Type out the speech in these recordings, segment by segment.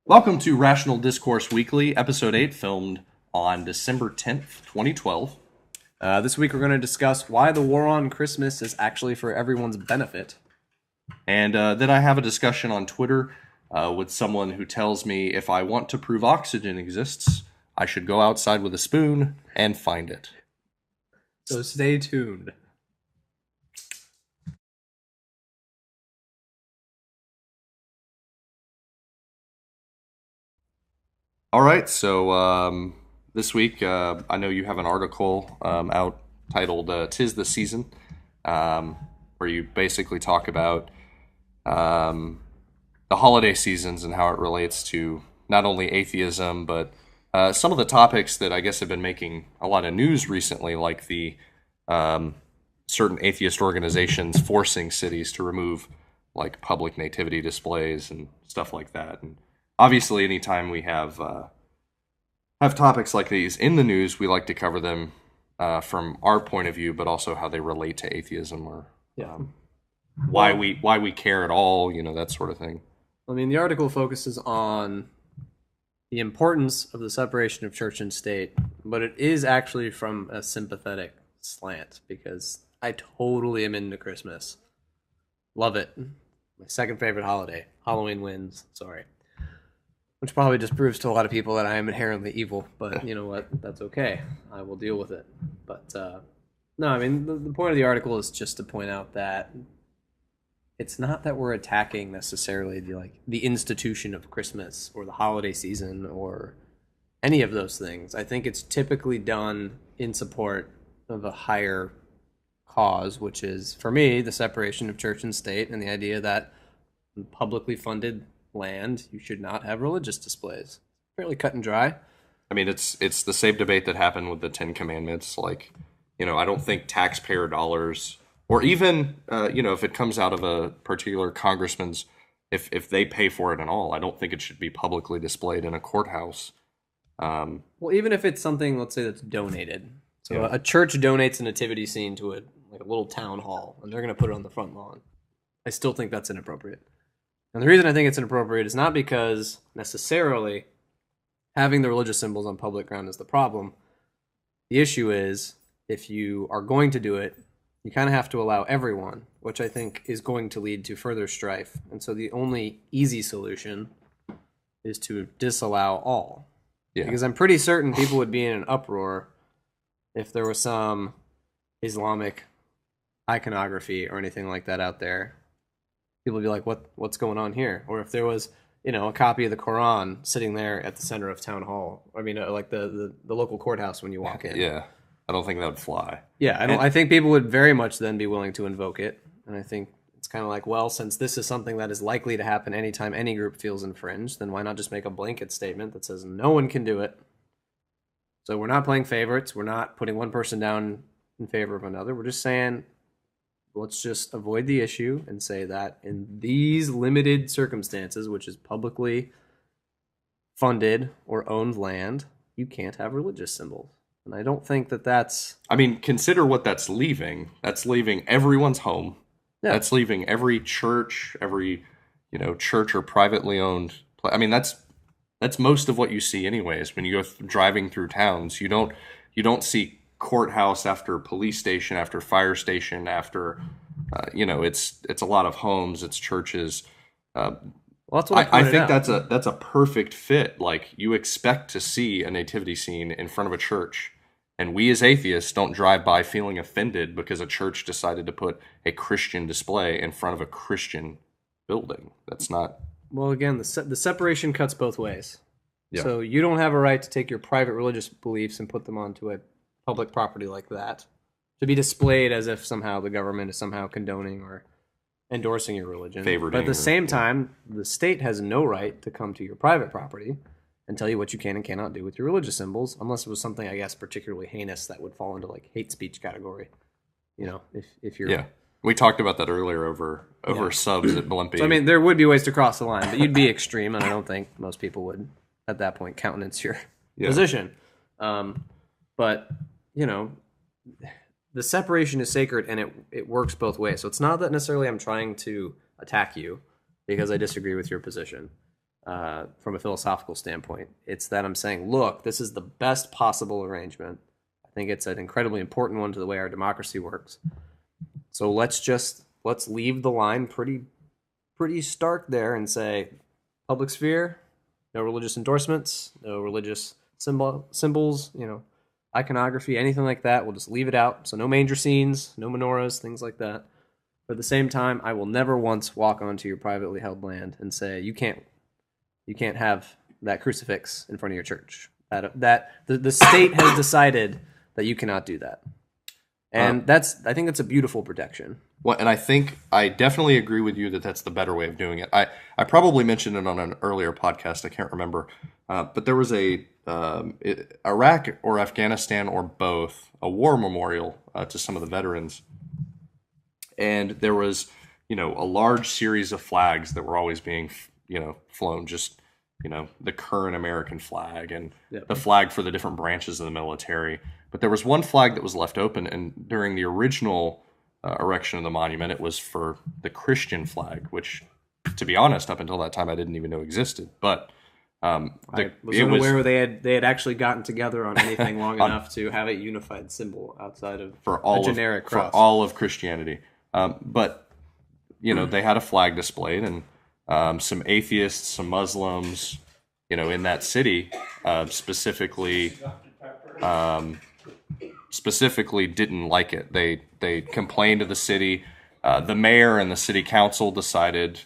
Welcome to Rational Discourse Weekly, Episode 8, filmed on December 10th, 2012. This week we're going to discuss why the war on Christmas is actually for everyone's benefit. And then I have a discussion on Twitter with someone who tells me if I want to prove oxygen exists, I should go outside with a spoon and find it. So stay tuned. All right, so this week I know you have an article out titled "'Tis the Season," where you basically talk about the holiday seasons and how it relates to not only atheism, but some of the topics that I guess have been making a lot of news recently, like the certain atheist organizations forcing cities to remove like public nativity displays and stuff like that. And obviously, anytime we have topics like these in the news, we like to cover them from our point of view, but also how they relate to atheism or why we care at all, that sort of thing. I mean, the article focuses on the importance of the separation of church and state, but it is actually from a sympathetic slant because I totally am into Christmas. Love it. My second favorite holiday. Halloween wins. Sorry. Which probably just proves to a lot of people that I am inherently evil, but you know what? That's okay. I will deal with it. But no, I mean, the point of the article is just to point out that it's not that we're attacking necessarily the institution of Christmas or the holiday season or any of those things. I think it's typically done in support of a higher cause, which is, for me, the separation of church and state and the idea that in publicly funded land, you should not have religious displays. Fairly cut and dry. I mean, it's the same debate that happened with the Ten Commandments. Like, I don't think taxpayer dollars, or even, if it comes out of a particular congressman's, if they pay for it at all, I don't think it should be publicly displayed in a courthouse. Well, even if it's something, let's say, that's donated. So a church donates a nativity scene to a little town hall, and they're going to put it on the front lawn. I still think that's inappropriate. And the reason I think it's inappropriate is not because necessarily having the religious symbols on public ground is the problem. The issue is, if you are going to do it, you kind of have to allow everyone, which I think is going to lead to further strife. And so the only easy solution is to disallow all. Yeah. Because I'm pretty certain people would be in an uproar if there was some Islamic iconography or anything like that out there. People would be like, what's going on here? Or if there was, a copy of the Quran sitting there at the center of town hall. I mean, like the local courthouse when you walk in. Yeah, I don't think that would fly. Yeah, I think people would very much then be willing to invoke it. And I think it's kind of like, well, since this is something that is likely to happen anytime any group feels infringed, then why not just make a blanket statement that says no one can do it? So we're not playing favorites. We're not putting one person down in favor of another. We're just saying, let's just avoid the issue and say that in these limited circumstances, which is publicly funded or owned land, you can't have religious symbols. And I don't think that's... I mean, consider what that's leaving. That's leaving everyone's home. Yeah. That's leaving every church, every, church or privately owned... I mean, that's most of what you see anyways. When you go driving through towns, you don't see courthouse after police station after fire station after it's a lot of homes, it's churches. Well, that's what I think that's a perfect fit. Like, you expect to see a nativity scene in front of a church, and we as atheists don't drive by feeling offended because a church decided to put a Christian display in front of a Christian building. That's not... Well, again, the separation cuts both ways. Yeah. So you don't have a right to take your private religious beliefs and put them onto a public property like that to be displayed as if somehow the government is somehow condoning or endorsing your religion. But at the same time, the state has no right to come to your private property and tell you what you can and cannot do with your religious symbols, unless it was something, I guess, particularly heinous that would fall into hate speech category. If you're... Yeah. We talked about that earlier over subs at Blimpie. So, I mean, there would be ways to cross the line, but you'd be extreme, and I don't think most people would, at that point, countenance your position. But, the separation is sacred, and it works both ways. So it's not that necessarily I'm trying to attack you because I disagree with your position. from a philosophical standpoint. It's that I'm saying, look, this is the best possible arrangement. I think it's an incredibly important one to the way our democracy works. So let's leave the line pretty stark there and say, public sphere, no religious endorsements, no religious symbols, iconography, anything like that. We'll just leave it out. So no manger scenes, no menorahs, things like that. But at the same time, I will never once walk onto your privately held land and say, you can't have that crucifix in front of your church. The state has decided that you cannot do that. And I think that's a beautiful protection. Well, and I think I definitely agree with you that that's the better way of doing it. I probably mentioned it on an earlier podcast. I can't remember, but there was a Iraq or Afghanistan or both, a war memorial to some of the veterans, and there was a large series of flags that were always being flown. Just the current American flag and the flag for the different branches of the military. But there was one flag that was left open, and during the original erection of the monument, it was for the Christian flag, which, to be honest, up until that time, I didn't even know existed. But I was unaware they had actually gotten together on anything long enough to have a unified symbol outside of a generic cross. For all of Christianity. But they had a flag displayed, and some atheists, some Muslims, in that city, specifically didn't like it. They complained to the city. The mayor and the city council decided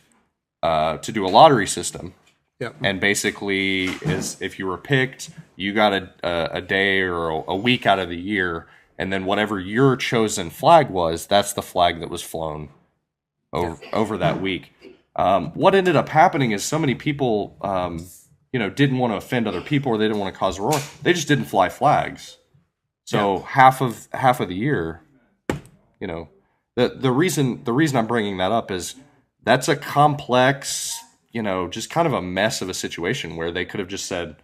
to do a lottery system. Yep. And basically, if you were picked, you got a day or a week out of the year, and then whatever your chosen flag was, that's the flag that was flown over that week. What ended up happening is so many people, didn't want to offend other people, or they didn't want to cause a roar. They just didn't fly flags. So half of the year, the reason I'm bringing that up is that's a complex, just kind of a mess of a situation where they could have just said,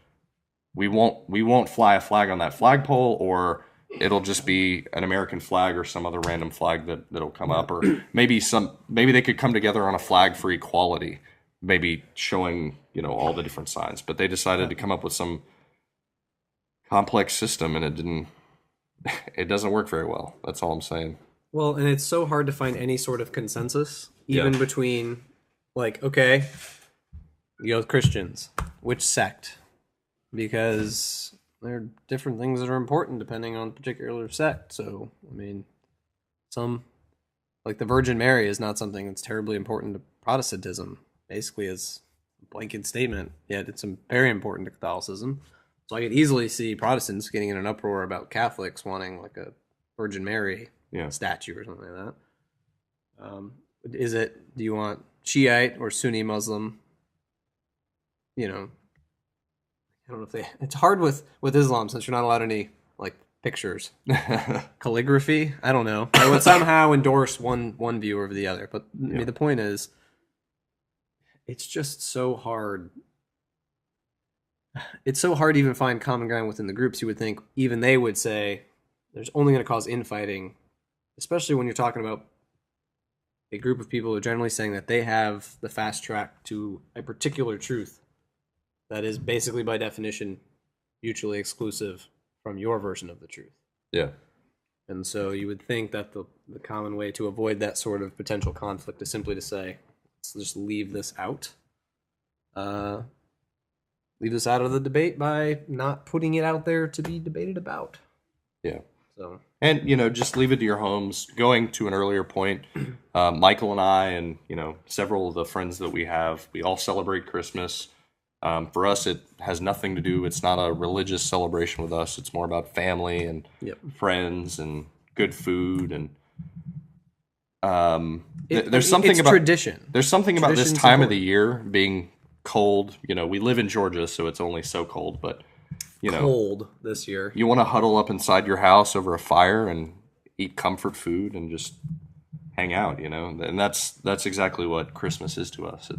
we won't fly a flag on that flagpole, or it'll just be an American flag or some other random flag that'll come up, or maybe they could come together on a flag for equality, maybe showing all the different signs. But they decided to come up with some complex system, and it doesn't work very well. That's all I'm saying. Well, and it's so hard to find any sort of consensus, even between, okay, you go with Christians, which sect? Because there are different things that are important depending on a particular sect. So, some, like the Virgin Mary, is not something that's terribly important to Protestantism, basically as a blanket statement, yet it's very important to Catholicism. So I could easily see Protestants getting in an uproar about Catholics wanting like a Virgin Mary statue or something like that. Do you want Shiite or Sunni Muslim? I don't know if it's hard with Islam, since you're not allowed any pictures. Calligraphy? I don't know. I would somehow endorse one view over the other. But the point is, it's just so hard. It's so hard to even find common ground within the groups. You would think even they would say there's only going to cause infighting, especially when you're talking about a group of people who are generally saying that they have the fast track to a particular truth that is basically by definition mutually exclusive from your version of the truth. Yeah. And so you would think that the common way to avoid that sort of potential conflict is simply to say, let's just leave this out. Leave this out of the debate by not putting it out there to be debated about. Yeah. So, and just leave it to your homes. Going to an earlier point, Michael and I, and several of the friends that we have, we all celebrate Christmas. For us, it has nothing to do. It's not a religious celebration with us. It's more about family and friends and good food, and there's something about tradition. There's something about this time of the year being cold. We live in Georgia, so it's only so cold, but cold this year. You want to huddle up inside your house over a fire and eat comfort food and just hang out, and that's exactly what Christmas is to us.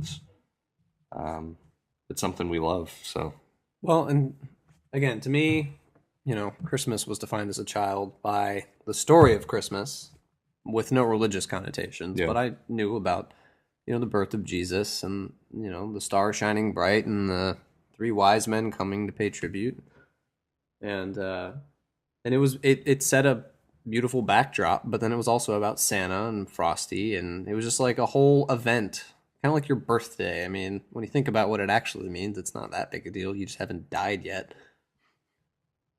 It's something we love. So, well, and again, to me, Christmas was defined as a child by the story of Christmas with no religious connotations, but I knew about the birth of Jesus, and the star shining bright, and the three wise men coming to pay tribute, and it set a beautiful backdrop, but then it was also about Santa and Frosty, and it was just like a whole event, kind of like your birthday. I mean, when you think about what it actually means, it's not that big a deal. You just haven't died yet.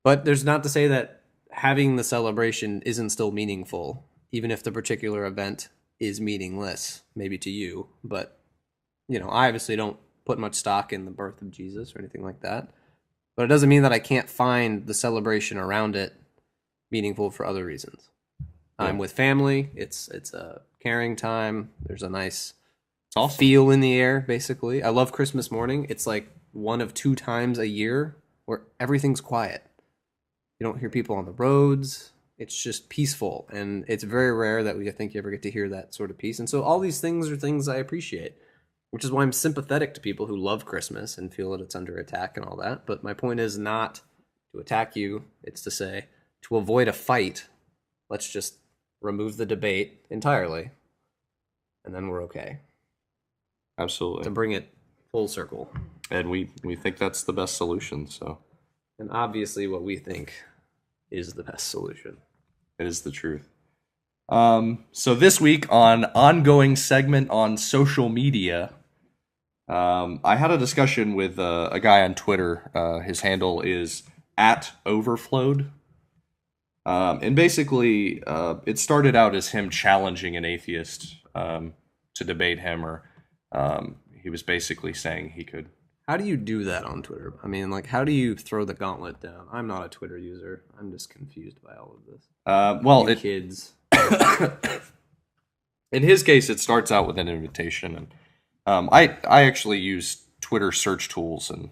But there's not to say that having the celebration isn't still meaningful, even if the particular event is meaningless, maybe to you. But, I obviously don't put much stock in the birth of Jesus or anything like that. But it doesn't mean that I can't find the celebration around it meaningful for other reasons. Yeah. I'm with family. It's a caring time. There's a nice awesome. Feel in the air, basically. I love Christmas morning. It's like one of 2 times a year where everything's quiet. You don't hear people on the roads. It's just peaceful, and it's very rare that I think you ever get to hear that sort of peace. And so all these things are things I appreciate, which is why I'm sympathetic to people who love Christmas and feel that it's under attack and all that. But my point is not to attack you. It's to say, to avoid a fight, let's just remove the debate entirely, and then we're okay. Absolutely. To bring it full circle. And we think that's the best solution, so. And obviously what we think is the best solution. It is the truth. So this week on ongoing segment on social media, I had a discussion with a guy on Twitter. His handle is @overflowed. And basically, it started out as him challenging an atheist to debate him, or he was basically saying he could. How do you do that on Twitter? I mean, how do you throw the gauntlet down? I'm not a Twitter user. I'm just confused by all of this. Kids. In his case, it starts out with an invitation, and I actually use Twitter search tools, and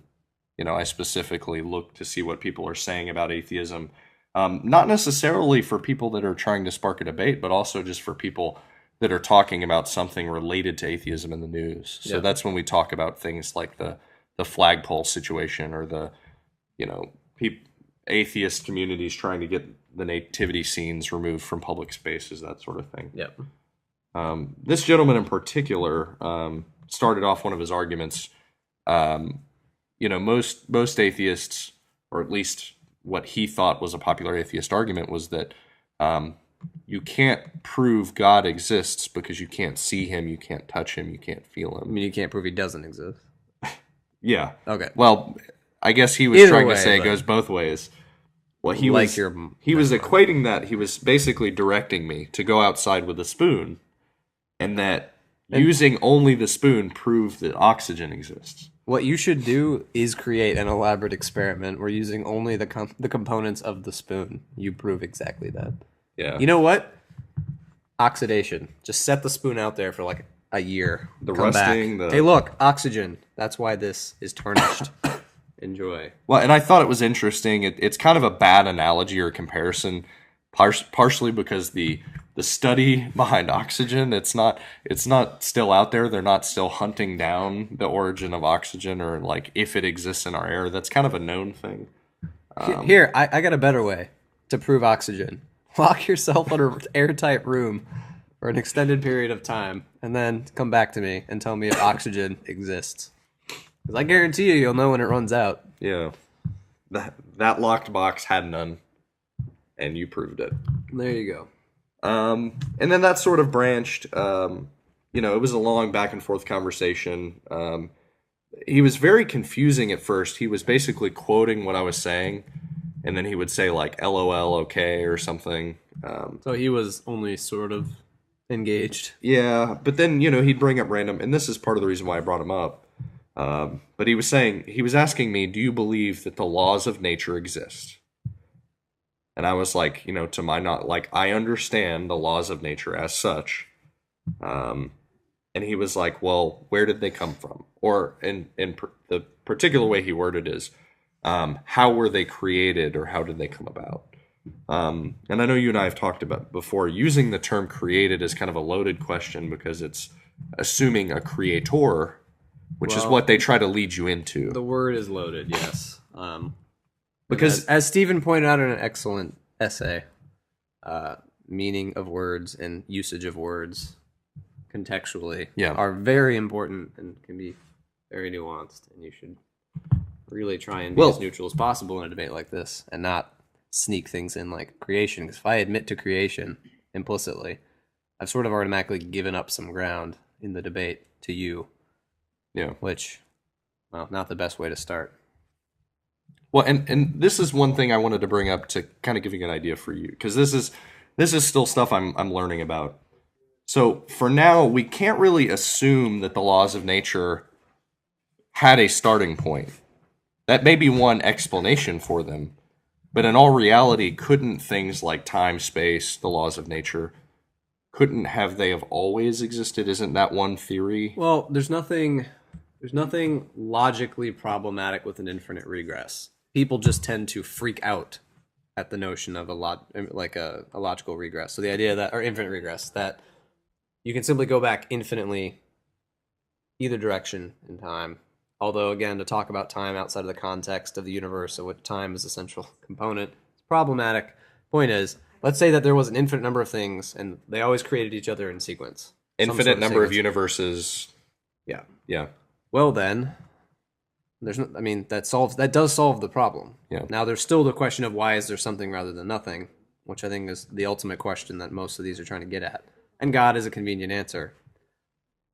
I specifically look to see what people are saying about atheism. Not necessarily for people that are trying to spark a debate, but also just for people that are talking about something related to atheism in the news. So that's when we talk about things like the flagpole situation, or the atheist communities trying to get the nativity scenes removed from public spaces, that sort of thing. Yep. This gentleman in particular started off one of his arguments. Most atheists, or at least what he thought was a popular atheist argument, was that you can't prove God exists because you can't see him, you can't touch him, you can't feel him. I mean, you can't prove he doesn't exist. Yeah. Okay. Well, I guess he was trying to say it goes both ways. Well, he was equating that. He was basically directing me to go outside with a spoon, and that using only the spoon proved that oxygen exists. What you should do is create an elaborate experiment where, using only the components of the spoon, you prove exactly that. Yeah. You know what? Oxidation. Just set the spoon out there for like a year. The rusting. Hey, look, oxygen. That's why this is tarnished. Enjoy. Well, and I thought it was interesting. It's kind of a bad analogy or comparison, partially because the study behind oxygen, it's not still out there. They're not still hunting down the origin of oxygen, or like if it exists in our air. That's kind of a known thing. Here, I got a better way to prove oxygen. Lock yourself in an airtight room for an extended period of time, and then come back to me and tell me if oxygen exists. Because I guarantee you'll know when it runs out. Yeah. That locked box had none, and you proved it. There you go. And then that sort of branched. It was a long back and forth conversation. He was very confusing at first. He was basically quoting what I was saying, and then he would say like "LOL, okay" or something. So he was only sort of engaged. Yeah, but then he'd bring up random, and this is part of the reason why I brought him up. But he was asking me, "Do you believe that the laws of nature exist?" And I was like, to my not, like, I understand the laws of nature as such. And he was like, well, where did they come from? Or the particular way he worded is, how were they created, or how did they come about? And I know you and I have talked about before, using the term created is kind of a loaded question, because it's assuming a creator, which is what they try to lead you into. The word is loaded, yes. Because as Stephen pointed out in an excellent essay, meaning of words and usage of words contextually Yeah. are very important and can be very nuanced, and you should really try and be as neutral as possible in a debate like this and not sneak things in like creation. Because if I admit to creation implicitly, I've sort of automatically given up some ground in the debate to you. Yeah. Which, well, not the best way to start. Well, and this is one thing I wanted to bring up to kind of give you an idea for you, because this is still stuff I'm learning about. So for now, we can't really assume that the laws of nature had a starting point. That may be one explanation for them, but in all reality, couldn't things like time, space, the laws of nature, couldn't have they have always existed? Isn't that one theory? Well, there's nothing logically problematic with an infinite regress. People just tend to freak out at the notion of a logical regress. So the idea that, or infinite regress, that you can simply go back infinitely either direction in time. Although, again, to talk about time outside of the context of the universe, of which time is a central component, it's problematic. Point is, let's say that there was an infinite number of things, and they always created each other in sequence. Infinite number of universes. Yeah. Yeah. Well, then, that does solve the problem. Yeah. Now, there's still the question of why is there something rather than nothing, which I think is the ultimate question that most of these are trying to get at. And God is a convenient answer.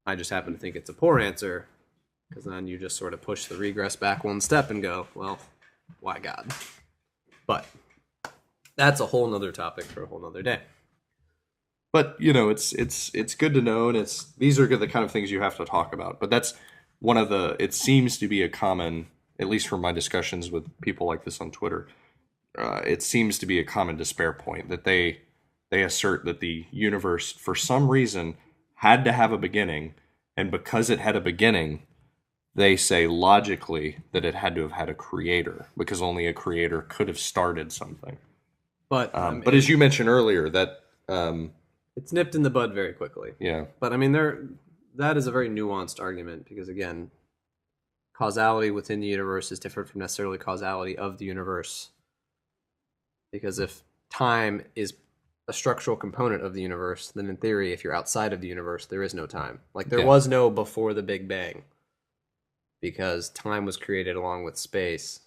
I just happen to think it's a poor answer, because then you just sort of push the regress back one step and go, well, why God? But that's a whole nother topic for a whole nother day. But it's good to know, and these are the kind of things you have to talk about. But that's one of the. It seems to be a common, at least from my discussions with people like this on Twitter. It seems to be a common despair point that they assert that the universe, for some reason, had to have a beginning, and because it had a beginning, they say logically that it had to have had a creator, because only a creator could have started something. But as you mentioned earlier, that it's nipped in the bud very quickly. Yeah. But that is a very nuanced argument, because again, causality within the universe is different from necessarily causality of the universe. Because if time is a structural component of the universe, then in theory, if you're outside of the universe, there is no time. Like there was no before the Big Bang, because time was created along with space.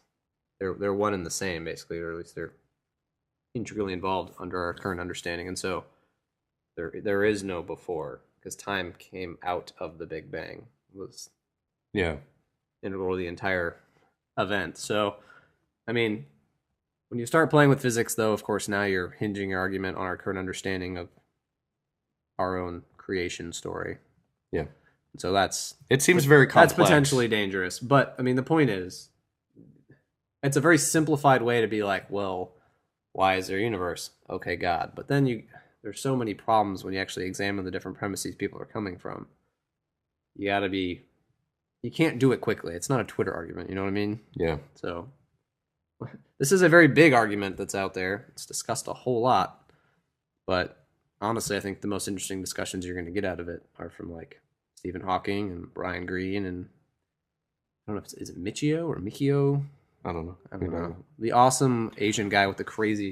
They're one and the same, basically, or at least they're integrally involved under our current understanding. And so there is no before, because time came out of the Big Bang. It was integral to the entire event. So, I mean, when you start playing with physics, though, of course, now you're hinging your argument on our current understanding of our own creation story. Yeah. So it seems very complex. That's potentially dangerous. But, I mean, the point is, it's a very simplified way to be like, well, why is there a universe? Okay, God. But then there's so many problems when you actually examine the different premises people are coming from. You can't do it quickly. It's not a Twitter argument, you know what I mean? Yeah. So this is a very big argument that's out there. It's discussed a whole lot. But honestly, I think the most interesting discussions you're going to get out of it are from like Stephen Hawking and Brian Greene, and I don't know is it Michio or Mikio? I don't know. I don't know. The awesome Asian guy with the crazy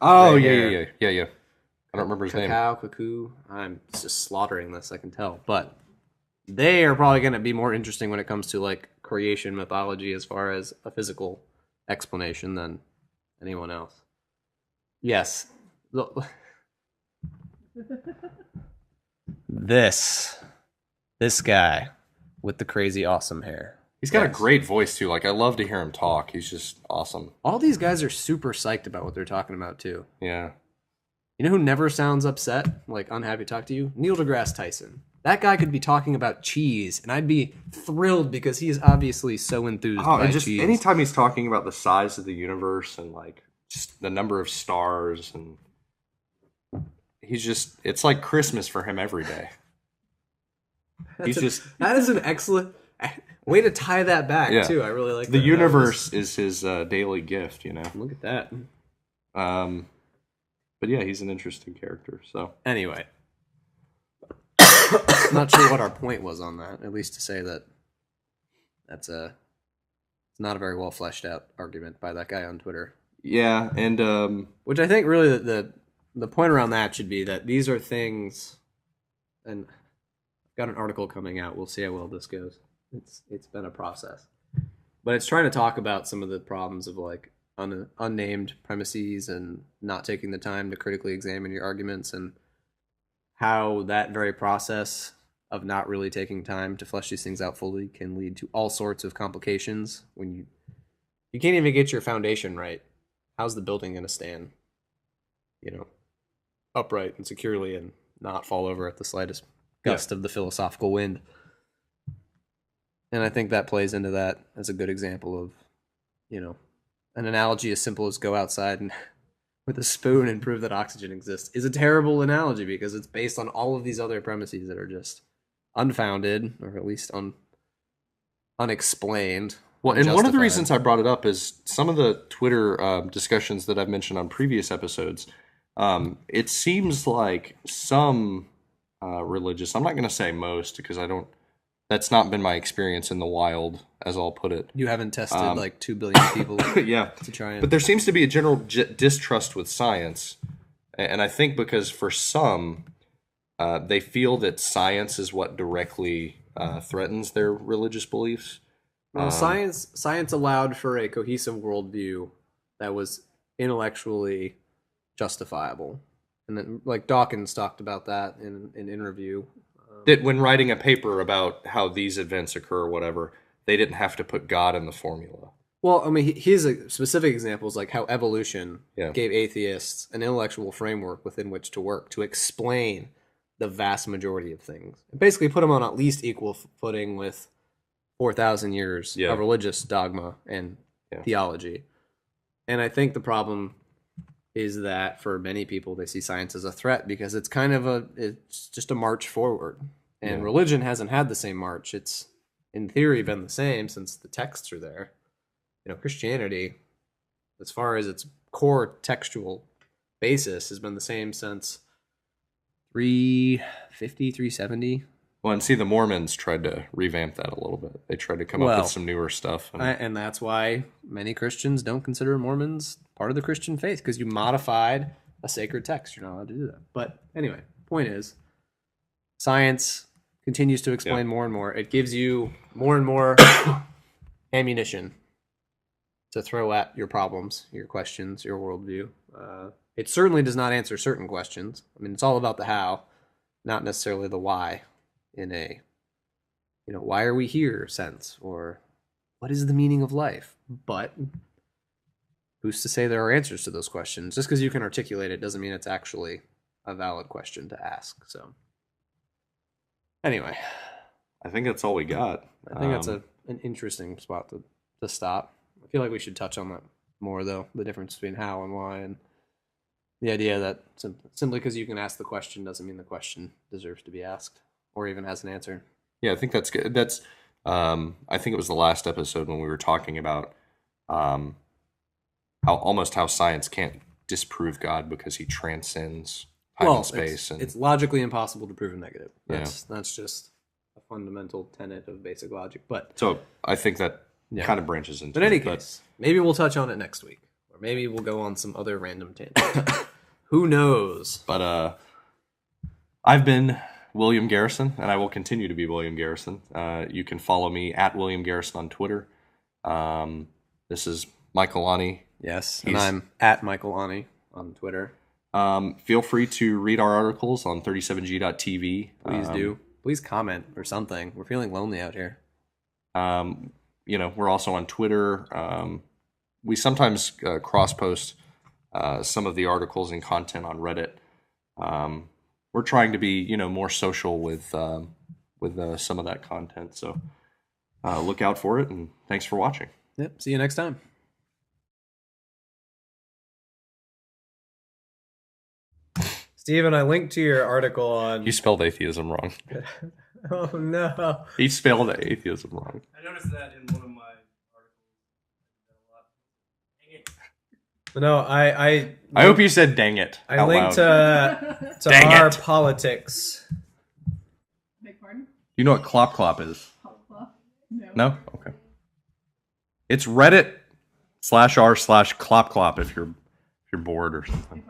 Oh, yeah. I don't remember his name. Cuckoo. I'm just slaughtering this, I can tell. But they are probably going to be more interesting when it comes to like creation mythology as far as a physical explanation than anyone else. Yes. This guy with the crazy awesome hair. He's got a great voice too. Like I love to hear him talk. He's just awesome. All these guys are super psyched about what they're talking about too. Yeah. You know who never sounds upset, like unhappy to talk to you? Neil deGrasse Tyson. That guy could be talking about cheese, and I'd be thrilled because he is obviously so enthused by cheese. Anytime he's talking about the size of the universe and like just the number of stars, and it's like Christmas for him every day. That is an excellent way to tie that back too. I really like the universe is his daily gift. You know, look at that. But yeah, he's an interesting character. So anyway, not sure what our point was on that. At least to say that it's not a very well fleshed out argument by that guy on Twitter. Yeah, and which I think really the point around that should be that these are things, and got an article coming out. We'll see how well this goes. It's been a process, but it's trying to talk about some of the problems of like unnamed premises and not taking the time to critically examine your arguments, and how that very process of not really taking time to flesh these things out fully can lead to all sorts of complications. When you can't even get your foundation right, how's the building going to stand, upright and securely and not fall over at the slightest gust of the philosophical wind? And I think that plays into that as a good example of, an analogy as simple as go outside and with a spoon and prove that oxygen exists is a terrible analogy, because it's based on all of these other premises that are just unfounded, or at least unexplained. Well, and one of the reasons I brought it up is some of the Twitter discussions that I've mentioned on previous episodes. It seems like some religious, I'm not going to say most, because that's not been my experience in the wild, as I'll put it. You haven't tested like 2 billion people to try and... But there seems to be a general distrust with science. And I think because for some, they feel that science is what directly threatens their religious beliefs. Well, science allowed for a cohesive worldview that was intellectually justifiable. And then, like, Dawkins talked about that in an interview. That when writing a paper about how these events occur or whatever, they didn't have to put God in the formula. Well, I mean, here's a specific examples like how evolution gave atheists an intellectual framework within which to work to explain the vast majority of things. And basically put them on at least equal footing with 4,000 years of religious dogma and theology. And I think the problem is that for many people, they see science as a threat because it's it's just a march forward. And religion hasn't had the same march. It's, in theory, been the same since the texts are there. Christianity, as far as its core textual basis, has been the same since 350, 370. Well, and see, the Mormons tried to revamp that a little bit. They tried to come up with some newer stuff. And that's why many Christians don't consider Mormons part of the Christian faith, because you modified a sacred text. You're not allowed to do that. But anyway, point is, science continues to explain more and more. It gives you more and more ammunition to throw at your problems, your questions, your worldview. It certainly does not answer certain questions. I mean, it's all about the how, not necessarily the why, in a, why are we here sense, or what is the meaning of life? But who's to say there are answers to those questions? Just because you can articulate it doesn't mean it's actually a valid question to ask. So anyway, I think that's all we got. I think that's an interesting spot to stop. I feel like we should touch on that more, though, the difference between how and why, and the idea that simply because you can ask the question doesn't mean the question deserves to be asked or even has an answer. Yeah, I think that's good. That's I think it was the last episode when we were talking about how science can't disprove God because he transcends time and space. It's logically impossible to prove a negative. That's just a fundamental tenet of basic logic. But so I think that kind of branches into. But in any case, maybe we'll touch on it next week, or maybe we'll go on some other random tangent. Who knows? But I've been William Garrison, and I will continue to be William Garrison. You can follow me at William Garrison on Twitter. This is Michael Aune. Yes, and I'm at Michael Aune on Twitter. Feel free to read our articles on 37g.tv. Please do. Please comment or something. We're feeling lonely out here. We're also on Twitter. We sometimes cross-post some of the articles and content on Reddit. We're trying to be, more social with some of that content. So look out for it, and thanks for watching. Yep. See you next time. Steven, I linked to your article on... You spelled atheism wrong. Oh, no. He spelled atheism wrong. I noticed that in one of my articles. No, I hope you said dang it. I linked to our politics. Beg pardon? You know what clop clop is? Clop clop? No. No? Okay. It's Reddit /r/clop clop if you're bored or something.